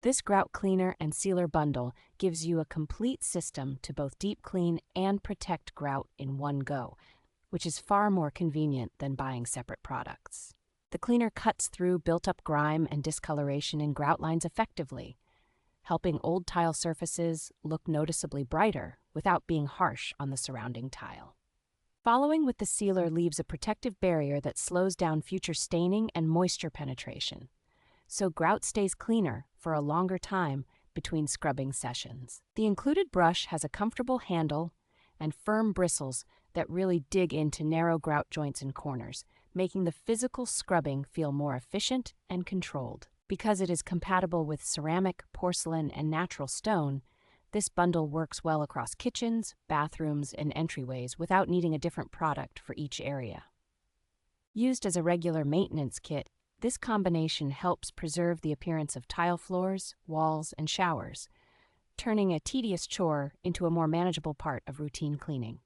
This Grout Cleaner and Sealer Bundle gives you a complete system to both deep clean and protect grout in one go, which is far more convenient than buying separate products. The cleaner cuts through built-up grime and discoloration in grout lines effectively, helping old tile surfaces look noticeably brighter without being harsh on the surrounding tile. Following with the sealer leaves a protective barrier that slows down future staining and moisture penetration, so grout stays cleaner for a longer time between scrubbing sessions. The included brush has a comfortable handle and firm bristles that really dig into narrow grout joints and corners, making the physical scrubbing feel more efficient and controlled. Because it is compatible with ceramic, porcelain, and natural stone, this bundle works well across kitchens, bathrooms, and entryways without needing a different product for each area. Used as a regular maintenance kit, this combination helps preserve the appearance of tile floors, walls, and showers, turning a tedious chore into a more manageable part of routine cleaning.